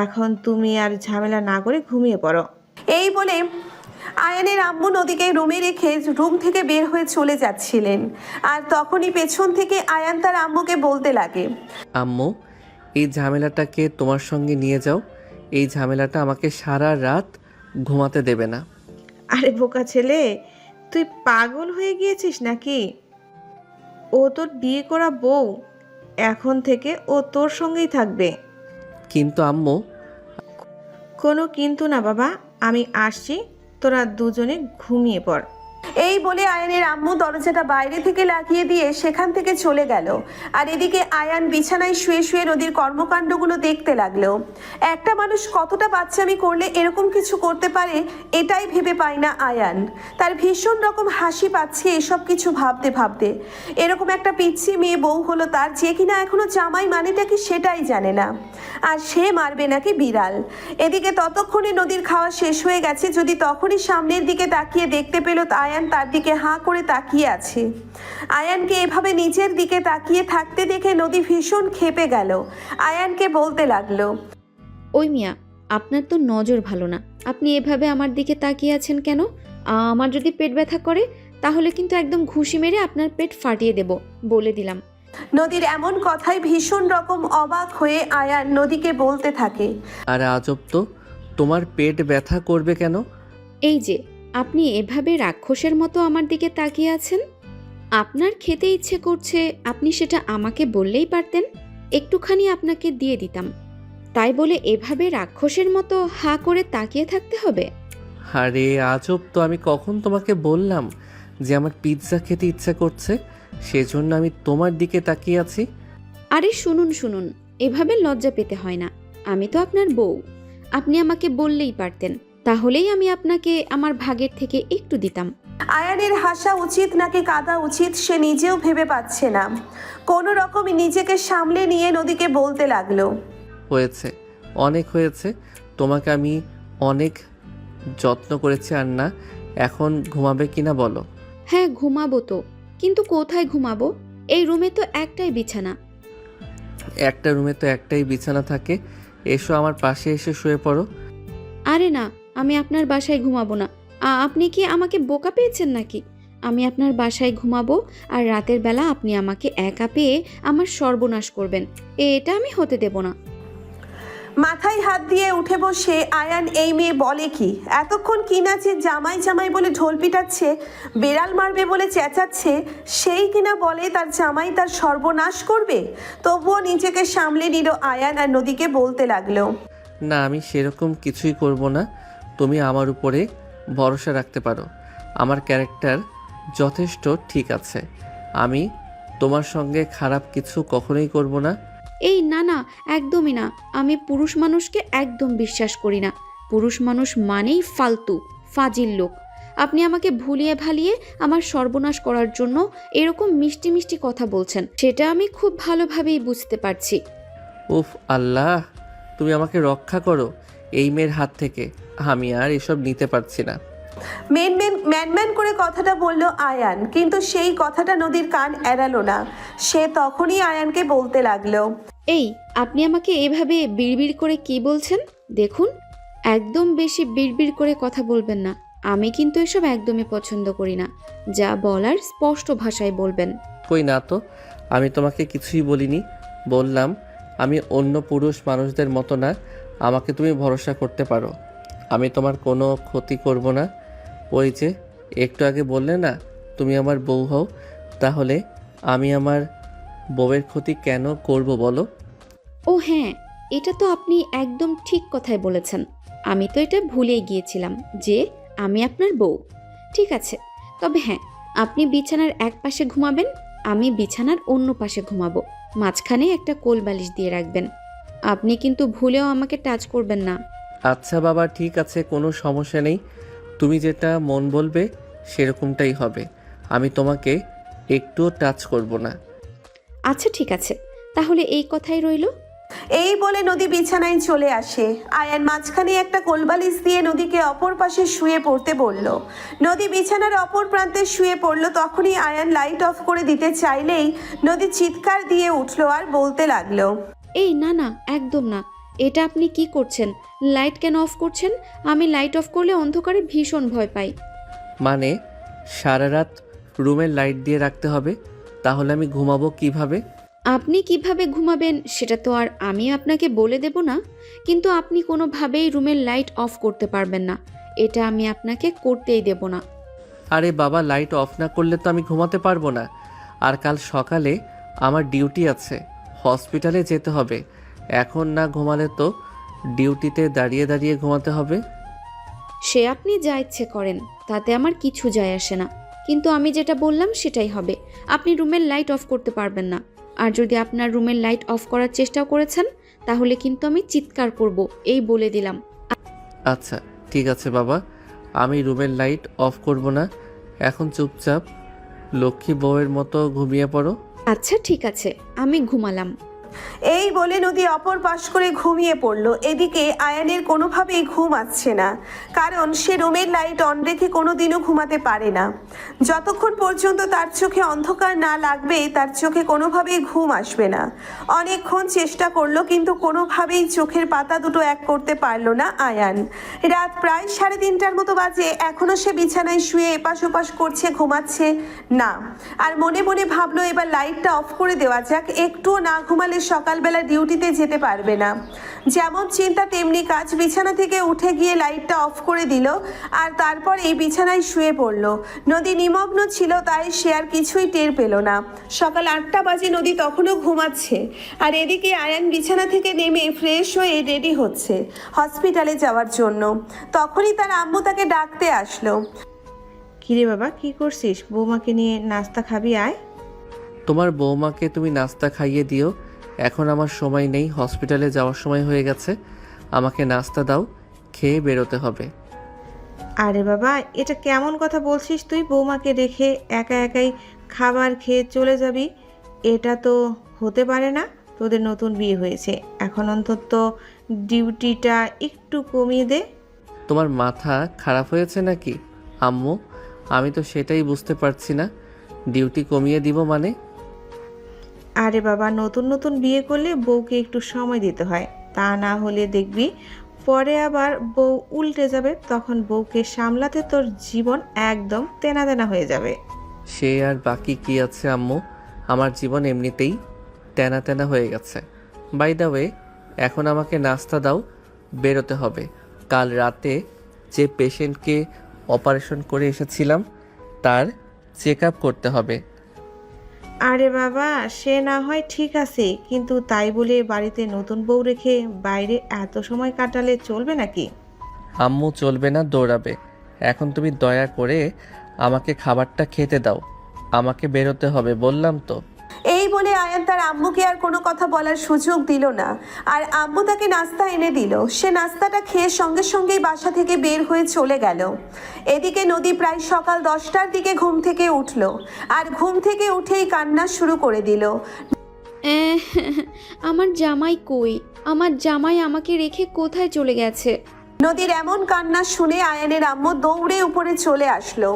এখন তুমি আর ঝামেলা না করে ঘুমিয়ে পড়ো। এই বলে আয়ানের আম্মু নদীকে রুমে রেখে রুম থেকে বের হয়ে চলে যাচ্ছিলেন। আর তখনই পেছন থেকে আয়ান তার আম্মুকে বলতে লাগে, আম্মু, এই ঝামেলাটাকে তোমার সঙ্গে নিয়ে যাও। এই ঝামেলাটা আমাকে সারা রাত ঘুমাতে দেবে না। আরে বোকা ছেলে, তুই পাগল হয়ে গিয়েছিস নাকি? ও তোর বিয়ে করা বউ, এখন থেকে ও তোর সঙ্গেই থাকবে। কিন্তু আম্মু, কোনো কিন্তু না বাবা, আমি আসছি, তোরা দুজনে ঘুমিয়ে পড়। এই বলে আয়ানের আম্মু দরজাটা বাইরে থেকে লাগিয়ে দিয়ে সেখান থেকে চলে গেল। আর এদিকে আয়ান বিছানায় শুয়ে শুয়ে নদীর কর্মকাণ্ডগুলো দেখতে লাগলো। একটা মানুষ কতটা বাচ্চামি করলে এরকম কিছু করতে পারে, এটাই ভেবে পায় না আয়ান। তার ভীষণ রকম হাসি পাচ্ছে এসব কিছু ভাবতে ভাবতে। এরকম একটা পিচ্ছি মেয়ে বউ হলো তার, যে কিনা এখনো জামাই মানেটা কি সেটাই জানে না, আর সে মারবে নাকি বিড়াল। এদিকে ততক্ষণে নদীর খাওয়া শেষ হয়ে গেছে। যদি তখনই সামনের দিকে তাকিয়ে দেখতে পেল আয়ান তার দিকে হাঁ করে তাকিয়ে আছে। আয়ানকে এভাবে নিচের দিকে তাকিয়ে থাকতে দেখে নদী ভীষণ ক্ষেপে গেল। আয়ানকে বলতে লাগলো, ওই মিয়া, আপনার তো নজর ভালো না, আপনি এভাবে আমার দিকে তাকিয়ে আছেন কেন? আমার যদি পেট ব্যথা করে তাহলে কিন্তু একদম ঘুষি মেরে আপনার পেট ফাটিয়ে দেব, বলে দিলাম। নদীর এমন কথায় ভীষণ রকম অবাক হয়ে আয়ান নদীকে বলতে থাকে, আর আজব তো, তোমার পেট ব্যথা করবে কেন? এই যে আপনি এভাবে রাক্ষসের মতো আমার দিকে তাকিয়ে আছেন, আপনার খেতে ইচ্ছে করছে, আপনি সেটা আমাকে বললেই পারতেন, একটুখানি আপনাকে দিয়ে দিতাম। তাই বলে এভাবে রাক্ষসের মতো হা করে তাকিয়ে থাকতে হবে? আরে আজব তো, আমি কখন তোমাকে বললাম যে আমার পিৎজা খেতে ইচ্ছা করছে, সেজন্য আমি তোমার দিকে তাকিয়ে আছি? আরে শুনুন শুনুন, এভাবে লজ্জা পেতে হয় না, আমি তো আপনার বউ, আপনি আমাকে বললেই পারতেন, তাহলেই আমি আপনাকে আমার ভাগের থেকে একটু দিতাম। আয়ানের হাসা উচিত নাকি কাঁদা উচিত সে নিজেও ভেবে পাচ্ছে না। কোনো রকম নিজেকে সামলে নিয়ে নদীকে বলতে লাগলো, হয়েছে, অনেক হয়েছে, তোমাকে আমি অনেক যত্ন করেছি। আর না, এখন ঘুমাবে কিনা বলো? হ্যাঁ ঘুমাবো তো, কিন্তু কোথায় ঘুমাবো? এই রুমে তো একটাই বিছানা। একটা রুমে তো একটাই বিছানা থাকে, এসো আমার পাশে এসে শুয়ে পড়ো। আরে না, আমি আপনার বাসায় ঘুমাবো না। আপনি কি আমাকে বোকা পেয়েছেন নাকি? আমি আপনার বাসায় ঘুমাবো আর রাতের বেলা আপনি আমাকে একা পেয়ে আমার সর্বনাশ করবেন, এটা আমি হতে দেব না। মাথায় হাত দিয়ে উঠে বসে আয়ান এই মেয়ে বলে কি, এতক্ষণ কি না যে জামাই জামাই বলে ঢোল পিটাচ্ছে, বেড়াল মারবে বলে চেঁচাচ্ছে, সেই কিনা বলে তার জামাই তার সর্বনাশ করবে। তবুও নিজেকে সামলে নিল আয়ান আর নদীকে বলতে লাগলো, না, আমি সেরকম কিছুই করব না, তুমি আমার উপরে ভরসা রাখতে পারো। আমার ক্যারেক্টার যথেষ্ট ঠিক আছে, আমি তোমার সঙ্গে খারাপ কিছু কখনোই করব না। এই না না, একদমই না, আমি পুরুষ মানুষকে একদম বিশ্বাস করি না। পুরুষ মানুষ মানেই ফালতু, ফাজিল লোক। আপনি আমাকে ভুলিয়ে ভালিয়ে আমার সর্বনাশ করার জন্য এরকম মিষ্টি মিষ্টি কথা বলছেন, সেটা আমি খুব ভালোভাবেই বুঝতে পারছি। উফ আল্লাহ, তুমি আমাকে রক্ষা করো এই মেয়ের হাত থেকে, আমি আর এসব নিতে পারছি না। ম্যান করে কথাটা বলল আয়ান, কিন্তু সেই কথাটা নদীর কান এড়ালো না। সে তখনই আয়ানকে বলতে লাগলো, এই আপনি আমাকে এভাবে বিড়বিড় করে কি বলছেন? দেখুন, একদম বেশি বিড়বিড় করে কথা বলবেন না, আমি কিন্তু এসব একদমই পছন্দ করি না। যা বলার স্পষ্ট ভাষায় বলবেন। কই না তো, আমি তোমাকে কিছুই বলিনি, বললাম আমি অন্য পুরুষ মানুষদের মতো না, আমাকে তুমি ভরসা করতে পারো, আমি তোমার কোনো ক্ষতি করব না। ওই যে একটু আগে বললে না তুমি আমার বউ হও, তাহলে আমি আমার বউয়ের ক্ষতি কেন করব বলো? ও হ্যাঁ, এটা তো আপনি একদম ঠিক কথাই বলেছেন, আমি তো এটা ভুলেই গিয়েছিলাম যে আমি আপনার বউ। ঠিক আছে, তবে হ্যাঁ, আপনি বিছানার এক পাশে ঘুমাবেন, আমি বিছানার অন্য পাশে ঘুমাবো, মাঝখানে একটা কোল বালিশ দিয়ে রাখবেন। আপনি কিন্তু ভুলেও আমাকে টাচ করবেন না। আচ্ছা বাবা, ঠিক আছে, কোনো সমস্যা নেই, তুমি যেটা মন বলবে সেরকমটাই হবে। আমি তোমাকে একটুও টাচ করব না। আচ্ছা ঠিক আছে, তাহলে এই কথাই রইল। এই বলে নদী বিছানায় চলে আসে। আয়ান মাঝখানে একটা কোলবালিশ দিয়ে নদীকে অপর পাশে শুয়ে পড়তে বলল। নদী বিছানার অপর প্রান্তে শুয়ে পড়ল। তখনই আয়ান লাইট অফ করে দিতে চাইলেই নদী চিৎকার দিয়ে উঠলো আর বলতে লাগলো, এই না না, একদম না, এটা আপনি কি করছেন? লাইট কেন অফ করছেন? আমি লাইট অফ করলে অন্ধকারে ভীষণ ভয় পাই। মানে সারা রাত রুমের লাইট দিয়ে রাখতে হবে? তাহলে আমি ঘুমাবো কিভাবে? আপনি কিভাবে ঘুমাবেন সেটা তো আর আমি আপনাকে বলে দেব না, কিন্তু আপনি কোনোভাবেই রুমের লাইট অফ করতে পারবেন না, এটা আমি আপনাকে করতেই দেব না। আরে বাবা, লাইট অফ না করলে তো আমি ঘুমাতে পারবো না। আর কাল সকালে আমার ডিউটি আছে, হসপিটালে যেতে হবে। এখন না ঘুমালে তো ডিউটিতে দাঁড়িয়ে দাঁড়িয়ে ঘুমাতে হবে। সে আপনি যা ইচ্ছে করেন, তাতে আমার কিছু যায় আসে না, কিন্তু আমি যেটা বললাম সেটাই হবে। আপনি রুমের লাইট অফ করতে পারবেন না, আর যদি আপনার রুমের লাইট অফ করার চেষ্টাও করেছেন তাহলে কিন্তু আমি চিৎকার করব, এই বলে দিলাম। আচ্ছা ঠিক আছে বাবা, আমি রুমের লাইট অফ করব না। এখন চুপচাপ লক্ষ্মী বউয়ের মতো ঘুমিয়ে পড়ো। আচ্ছা ঠিক আছে, আমি ঘুমালাম। এই বলে নদী অপর পাশ করে ঘুমিয়ে পড়ল। এদিকে আয়ানের কোনোভাবেই ঘুম আসছে না, কারণ সে রুমের লাইট অন রেখে কোনোদিনও ঘুমাতে পারে না। যতক্ষণ পর্যন্ত তার চোখে অন্ধকার না লাগবে তার চোখে কোনোভাবেই ঘুম আসবে না। অনেকক্ষণ চেষ্টা করলো কিন্তু কোনোভাবেই চোখের পাতা দুটো এক করতে পারল না আয়ান। রাত প্রায় 3:30টার মতো বাজে, এখনও সে বিছানায় শুয়ে এপাশ ওপাশ করছে, ঘুমাচ্ছে না। আর মনে মনে ভাবলো এবার লাইটটা অফ করে দেওয়া যাক, একটুও না ঘুমালে সকালবেলা ডিউটিতে যেতে পারবে না। যেমন চিন্তা তেমনি কাজ। বিছানা থেকে উঠে গিয়ে লাইটটা অফ করে দিল আর তারপর এই বিছানায় শুয়ে পড়ল। নদী নিমগ্ন ছিল তাই সে আর কিছুই টের পেল না। সকাল 8টা বাজে, নদী তখনও ঘুমাচ্ছে। আর এদিকে আয়ান বিছানা থেকে নেমে ফ্রেশ হয়ে রেডি হচ্ছে হসপিটালে যাওয়ার জন্য। তখনই তার আম্মু তাকে ডাকতে আসলো। কিরে বাবা, কি করছিস? বৌমাকে নিয়ে নাস্তা খাবি, আয়। তোমার বৌমাকে তুমি নাস্তা খাইয়ে দিও, এখন আমার সময় নেই, হসপিটালে যাওয়ার সময় হয়ে গেছে। আমাকে নাস্তা দাও, খেয়ে বেরোতে হবে। আরে বাবা, এটা কেমন কথা বলছিস তুই? বৌমাকে রেখে একা একাই খাবার খেয়ে চলে যাবি? এটা তো হতে পারে না। তোদের নতুন বিয়ে হয়েছে, এখন অন্তত ডিউটিটা একটু কমিয়ে দে। তোমার মাথা খারাপ হয়েছে নাকি আম্মু? আমি তো সেটাই বুঝতে পারছি না। ডিউটি কমিয়ে দিব মানে? আরে বাবা, নতুন নতুন বিয়ে করলে বউকে একটু সময় দিতে হয়, তা না হলে দেখবি পরে আবার বউ উল্টে যাবে, তখন বউকে সামলাতে তোর জীবন একদম তেনা তেনা হয়ে যাবে। সে আর বাকি কি আছে আম্মু, আমার জীবন এমনিতেই তেনা তেনা হয়ে গেছে। বাই দ্য ওয়ে, এখন আমাকে নাস্তা দাও, বেরোতে হবে। কাল রাতে যে পেশেন্টকে অপারেশন করে এসেছিলাম তার চেক আপ করতে হবে। আরে বাবা, সে না হয় ঠিক আছে, কিন্তু তাই বলে বাড়িতে নতুন বউ রেখে বাইরে এত সময় কাটালে চলবে নাকি? আম্মু চলবে না, দৌড়াবে। এখন তুমি দয়া করে আমাকে খাবারটা খেতে দাও, আমাকে বেরোতে হবে বললাম তো। এই বলে আয়ান তার আম্মুকে আর কোনো কথা বলার সুযোগ দিল না। আর আম্মু তাকে নাস্তা এনে দিল। সে নাস্তাটা খেয়ে সঙ্গে সঙ্গেই বাসা থেকে বের হয়ে চলে গেল। এদিকে নদী প্রায় সকাল 10টার দিকে ঘুম থেকে উঠল আর ঘুম থেকে উঠেই কান্না শুরু করে দিল। আমার জামাই কই? আমার জামাই আমাকে রেখে কোথায় চলে গেছে? নদীর এমন কান্না শুনে আয়ানের আম্মু দৌড়ে উপরে চলে আসলো।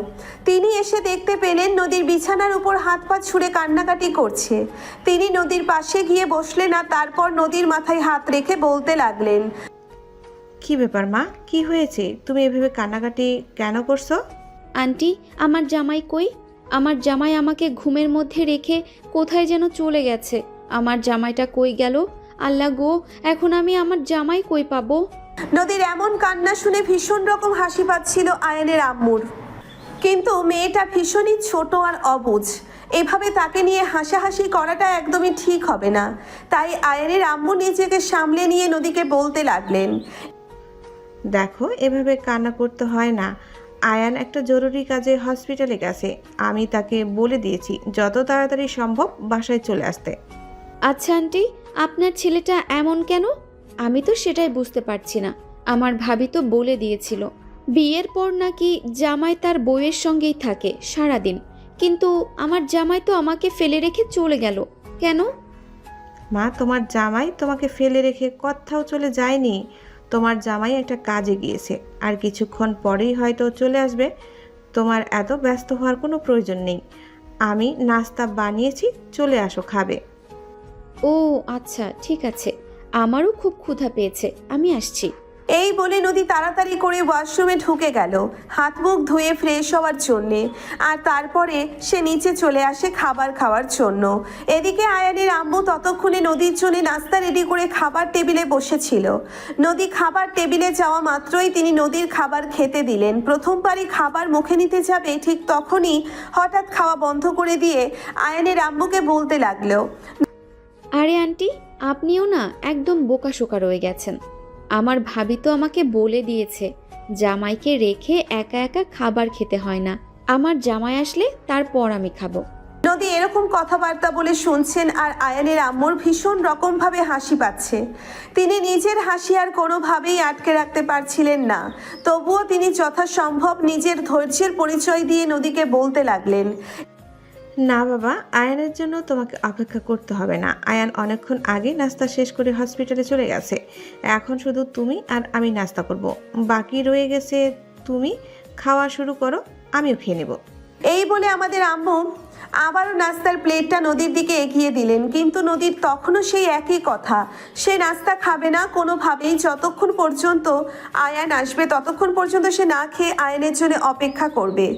তিনি এসে দেখতে পেলেন নদীর বিছানার উপর হাত পা ছুঁড়ে কান্নাকাটি করছে। তিনি নদীর পাশে গিয়ে বসলেন আর তারপর নদীর মাথায় হাত রেখে বলতে লাগলেন, কি ব্যাপার মা, কি হয়েছে? তুমি এভাবে কান্নাকাটি কেন করছো? আন্টি, আমার জামাই কই? আমার জামাই আমাকে ঘুমের মধ্যে রেখে কোথায় যেন চলে গেছে। আমার জামাইটা কই গেল? আল্লাহ গো, এখন আমি আমার জামাই কই পাবো? নদীর এমন কান্না শুনে ভীষণ রকম হাসি পাচ্ছিল আয়ানের আম্মুর। কিন্তু মেয়েটা ভীষণই ছোট আর অবুঝ, এভাবে তাকে নিয়ে হাসাহাসি করাটা একদমই ঠিক হবে না। তাই আয়ানের আম্মু নিজেকে সামলে নিয়ে নদীকে বলতে লাগলেন, দেখো, এভাবে কান্না করতে হয় না। আয়ান একটা জরুরি কাজে হসপিটালে গেছে, আমি তাকে বলে দিয়েছি যত তাড়াতাড়ি সম্ভব বাসায় চলে আসতে। আচ্ছা আন্টি, আপনার ছেলেটা এমন কেন? আমি তো সেটাই বুঝতে পারছি না। আমার ভাবি তো বলে দিয়েছিল বিয়ের পর নাকি জামাই তার বউয়ের সঙ্গেই থাকে সারাদিন, কিন্তু আমার জামাই তো আমাকে ফেলে রেখে চলে গেল কেন? মা, তোমার জামাই তোমাকে ফেলে রেখে কোথাও চলে যায়নি। তোমার জামাই একটা কাজে গিয়েছে, আর কিছুক্ষণ পরেই হয়তো চলে আসবে। তোমার এত ব্যস্ত হওয়ার কোনো প্রয়োজন নেই। আমি নাস্তা বানিয়েছি, চলে আসো, খাবে। ও আচ্ছা, ঠিক আছে, আমারও খুব ক্ষুধা পেয়েছে, আমি আসছি। এই বলে নদী তাড়াতাড়ি করে ওয়াশরুমে ঢুকে গেল হাত মুখ ধুয়ে ফ্রেশ হওয়ার জন্যে, আর তারপরে সে নিচে চলে আসে খাবার খাওয়ার জন্য। এদিকে আয়ানের আম্মু ততক্ষণে নদীর জন্য নাস্তা রেডি করে খাবার টেবিলে বসেছিল। নদী খাবার টেবিলে যাওয়া মাত্রই তিনি নদীর খাবার খেতে দিলেন। প্রথমবারই খাবার মুখে নিতে যাবে, ঠিক তখনই হঠাৎ খাওয়া বন্ধ করে দিয়ে আয়ানের আম্মুকে বলতে লাগলো, আরে আন্টি, আপনিও না একদম বোকাশোকা রয়ে গেছেন। আমার ভাবি তো আমাকে বলে দিয়েছে জামাইকে রেখে একা একা খাবার খেতে হয় না, আমার জামাই আসলে তারপর আমি খাবো। নদী এরকম কথাবার্তা বলে শুনছেন, আর আয়ানের আম্মুর ভীষণ রকমভাবে হাসি পাচ্ছে। তিনি নিজের হাসি আর কোনোভাবেই আটকে রাখতে পারছিলেন না। তবুও তিনি যথাসম্ভব নিজের ধৈর্যের পরিচয় দিয়ে নদীকে বলতে লাগলেন, না বাবা, আয়ানের জন্য তোমাকে অপেক্ষা করতে হবে না। আয়ান অনেকক্ষণ আগে নাস্তা শেষ করে হসপিটালে চলে গেছে। এখন শুধু তুমি আর আমি নাস্তা করব। বাকি রয়ে গেছে, তুমি খাওয়া শুরু করো, আমিও খেয়ে নেব। এই বলে আমাদের আম্মু আবারও নাস্তার প্লেটটা নদীর দিকে এগিয়ে দিলেন, কিন্তু নদীর তখনও সেই একই কথা। সে নাস্তা খাবে না কোনোভাবেই, যতক্ষণ পর্যন্ত আয়ান আসবে ততক্ষণ পর্যন্ত সে না খেয়ে আয়ানের জন্য অপেক্ষা করবে।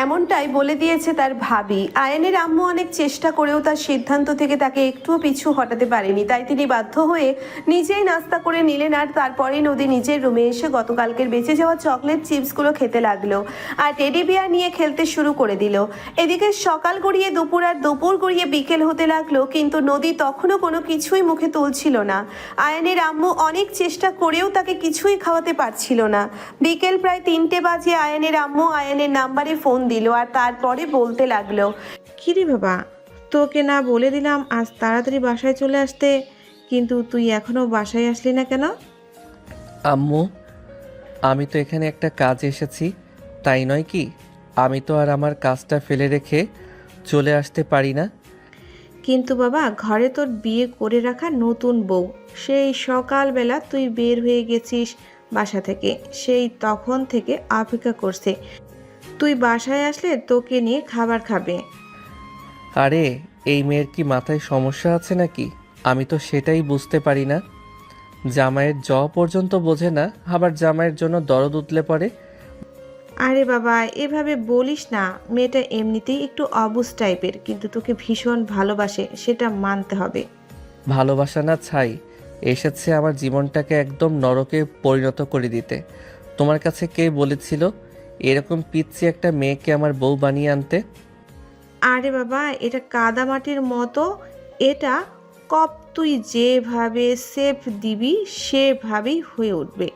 এমনটাই বলে দিয়েছে তার ভাবি। আয়ানের আম্মু অনেক চেষ্টা করেও তার সিদ্ধান্ত থেকে তাকে একটুও পিছু হটাতে পারেনি, তাই তিনি বাধ্য হয়ে নিজেই নাস্তা করে নিলেন। আর তারপরেই নদী নিজের রুমে এসে গতকালকের বেঁচে যাওয়া চকলেট চিপসগুলো খেতে লাগলো, আর টেডি বিয়ার নিয়ে খেলতে শুরু করে দিল। এদিকে সকাল গড়িয়ে দুপুর, আর দুপুর গড়িয়ে বিকেল হতে লাগলো, কিন্তু নদী তখনও কোনো কিছুই মুখে তুলছিল না। আয়ানের আম্মু অনেক চেষ্টা করেও তাকে কিছুই খাওয়াতে পারছিল না। বিকেল প্রায় 3টে বাজে আয়ানের আম্মু আয়ানের নাম্বারে ফোন দিল, আর তারপরে বলতে লাগলো, কিরে বাবা, তোকে না বলে দিলাম আজ তাড়াতাড়ি বাসায় চলে আসতে, কিন্তু তুই এখনো বাসায় আসলি না কেন? আম্মু, আমি তো এখানে একটা কাজ এসেছি, তাই নয় কি? আমি তো আর আমার কাজটা ফেলে রেখে চলে আসতে পারি না। কিন্তু বাবা, ঘরে তোর বিয়ে করে রাখা নতুন বউ, সেই সকালবেলা তুই বের হয়ে গেছিস বাসা থেকে, সেই তখন থেকে অপেক্ষা করছে তুই বাসায় আসলে তোকে নিয়ে খাবার খাবে। আরে, এই মেয়ের কি মাথায় সমস্যা আছে নাকি? আমি তো সেটাই বুঝতে পারি না। জামাইয়ের পর্যন্ত বোঝে না, আবার জামাইয়ের জন্য দরদ উতলে পড়ে। আরে বাবা, এভাবে বলিস না। মেয়েটা এমনিতেই একটু অবুঝ টাইপের, কিন্তু তোকে ভীষণ ভালোবাসে, সেটা মানতে হবে। ভালোবাসা না ছাই, এসেছে আমার জীবনটাকে একদম নরকে পরিণত করে দিতে। তোমার কাছে কে বলেছিল এরকম পিচ্ছি একটা মেয়েকে আমার বউ বানিয়ে আনতে? আরে বাবা, এটা কাদামাটির মতো, এটা কপ তুই যেভাবে সেফ দিবি সেভাবেই হয়ে উঠবে।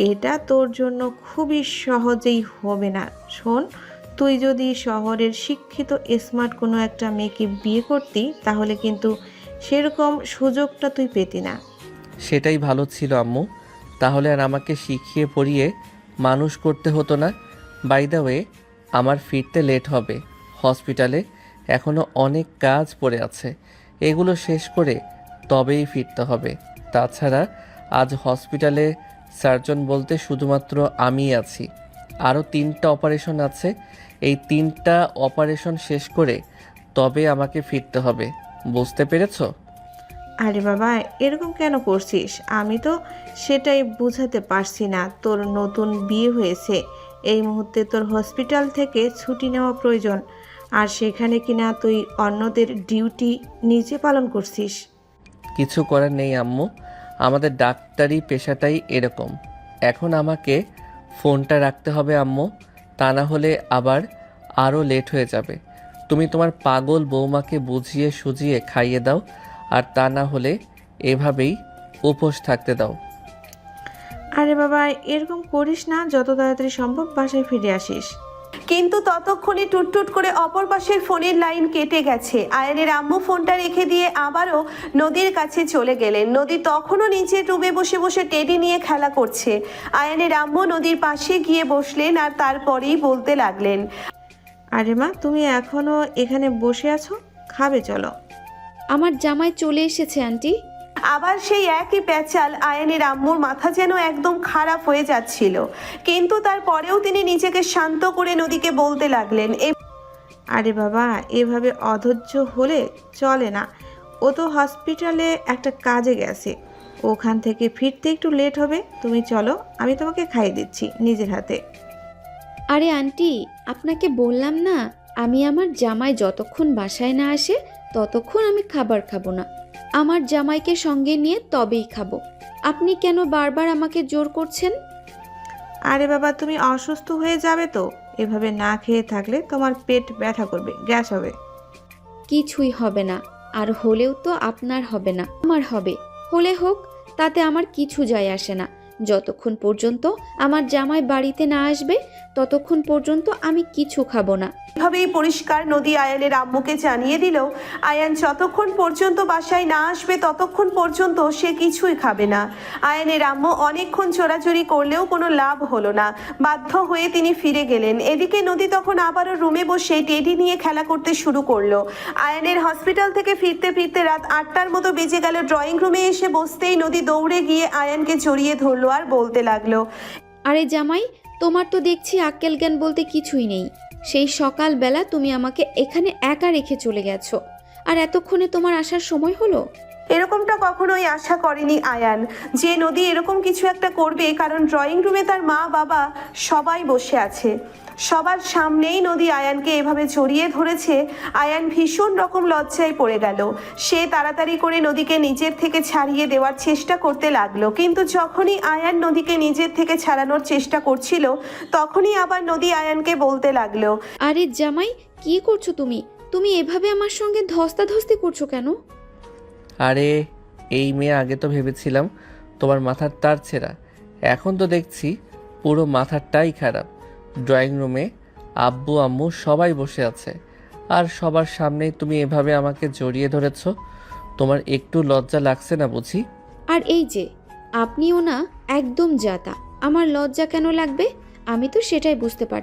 এটা তোর জন্য খুবই সহজেই হবে না। শোন, তুই যদি শহরের শিক্ষিত স্মার্ট কোনো একটা মেয়েকে বিয়ে করতি, তাহলে কিন্তু সেরকম সুযোগটা তুই পেতি না। সেটাই ভালো ছিল আম্মু, তাহলে আর আমাকে শিখিয়ে পড়িয়ে মানুষ করতে হতো না। বাই দ্য ওয়ে, আমার ফিরতে লেট হবে। হসপিটালে এখনও অনেক কাজ পড়ে আছে, এগুলো শেষ করে তবেই ফিরতে হবে। তাছাড়া আজ হসপিটালে সার্জন বলতে শুধুমাত্র আমিই আছি। আরও 3টা অপারেশন আছে, এই 3টা অপারেশন শেষ করে তবে আমাকে ফিরতে হবে। বুঝতে পেরেছো? আরে বাবা, এরকম কেন করছিস? আমি তো সেটাই বুঝাতে পারছি না। তোর নতুন বিয়ে হয়েছে, এই মুহূর্তে তোর হসপিটাল থেকে ছুটি নেওয়া প্রয়োজন, আর সেখানে কিনা তুই অন্যদের ডিউটি নিজে পালন করছিস। কিছু করার নেই আম্মু, আমাদের ডাক্তারি পেশাটাই এরকম। এখন আমাকে ফোনটা রাখতে হবে আম্মু, তা না হলে আবার আরও লেট হয়ে যাবে। তুমি তোমার পাগল বৌমাকে বুঝিয়ে সুজিয়ে খাইয়ে দাও, আর তা না হলে এভাবেই উপোস থাকতে দাও। আরে বাবা, এরকম করিস না, যত তাড়াতাড়ি সম্ভব বাসায় ফিরে আসিস। কিন্তু ততক্ষণে টুটটুট করে অপর পাশের ফোনের লাইন কেটে গেছে। আয়ানের আম্মু ফোনটা রেখে দিয়ে আবারও নদীর কাছে চলে গেলেন। নদী তখনও নিচের রুমে বসে বসে টেডি নিয়ে খেলা করছে। আয়ানের আম্মু নদীর পাশে গিয়ে বসলেন আর তারপরেই বলতে লাগলেন, আরে মা, তুমি এখনো এখানে বসে আছো? খাবে চলো। আমার জামাই চলে এসেছে আন্টি। আবার সেই একই প্যাচাল। আয়ানের আম্মুর মাথা যেন একদম খারাপ হয়ে যাচ্ছিল, কিন্তু তারপরেও তিনি নিজেকে শান্ত করে নদীকে বলতে লাগলেন, আরে বাবা, এভাবে অধৈর্য হলে চলে না। ও তো হসপিটালে একটা কাজে গেছে, ওখান থেকে ফিরতে একটু লেট হবে। তুমি চলো, আমি তোমাকে খাইয়ে দিচ্ছি নিজের হাতে। আরে আন্টি, আপনাকে বললাম না, আমি আমার জামাই যতক্ষণ বাসায় না আসে ততক্ষণ আমি খাবার খাবো না। আমার জামাইকে সঙ্গে নিয়ে তবেই খাবো। আপনি কেন বারবার আমাকে জোর করছেন? আরে বাবা, তুমি অসুস্থ হয়ে যাবে তো। এভাবে না খেয়ে থাকলে তোমার পেট ব্যথা করবে, গ্যাস হবে। কিছুই হবে না, আর হলেও তো আপনার হবে না, আমার হবে। হলে হোক, তাতে আমার কিছু যায় আসে না। যতক্ষণ পর্যন্ত আমার জামাই বাড়িতে না আসবে ততক্ষণ পর্যন্ত আমি কিছু খাবো না। এভাবেই পরিষ্কার নদী আয়ানের আম্মুকে জানিয়ে দিল, আয়ান যতক্ষণ পর্যন্ত বাসায় না আসবে ততক্ষণ পর্যন্ত সে কিছুই খাবে না। আয়ানের আম্মু অনেকক্ষণ চোরাচুরি করলেও কোনো লাভ হলো না। বাধ্য হয়ে তিনি ফিরে গেলেন। এদিকে নদী তখন আবারও রুমে বসে টেডি নিয়ে খেলা করতে শুরু করলো। আয়ানের হসপিটাল থেকে ফিরতে ফিরতে রাত 8টার মতো বেজে গেল। ড্রয়িং রুমে এসে বসতেই নদী দৌড়ে গিয়ে আয়ানকে জড়িয়ে ধরলো আর বলতে লাগলো, আরে জামাই, তোমার তো দেখছি আক্কেল জ্ঞান বলতে কিছুই নেই। সেই সকালবেলা তুমি আমাকে এখানে একা রেখে চলে গেছো, আর এতক্ষণে তোমার আসার সময় হলো? এরকমটা কখনোই আশা করেনি আয়ান যে নদী এরকম কিছু একটা করবে, কারণ ড্রয়িং রুমে তার মা বাবা সবাই বসে আছে। সবার সামনেই নদী আয়ানকে এভাবে জড়িয়ে ধরেছে। আয়ান ভীষণ রকম লজ্জায় পড়ে গেল। সে তাড়াতাড়ি করে নদীকে নিজের থেকে ছাড়িয়ে দেওয়ার চেষ্টা করতে লাগলো, কিন্তু যখনই আয়ান নদীকে নিজের থেকে ছাড়ানোর চেষ্টা করছিল তখনই আবার নদী আয়ানকে বলতে লাগলো, আরে জামাই, কি করছো তুমি? তুমি এভাবে আমার সঙ্গে ধস্তাধস্তি করছো কেন? আরে এই মেয়ে, আগে তো ভেবেছিলাম তোমার মাথার তার ছেঁড়া, এখন তো দেখছি পুরো মাথারটাই খারাপ। ড্রয়িং রুমে আব্বু আম্মু সবাই বসে আছে, আর সবার সামনেই তুমি এভাবে আমাকে জড়িয়ে ধরেছ। তোমার একটু লজ্জা লাগছে না বুঝি? আর এই যে, আপনিও না একদম জাতা। আমার লজ্জা কেন লাগবে? আমি তো সেটাই বুঝতে পারছি।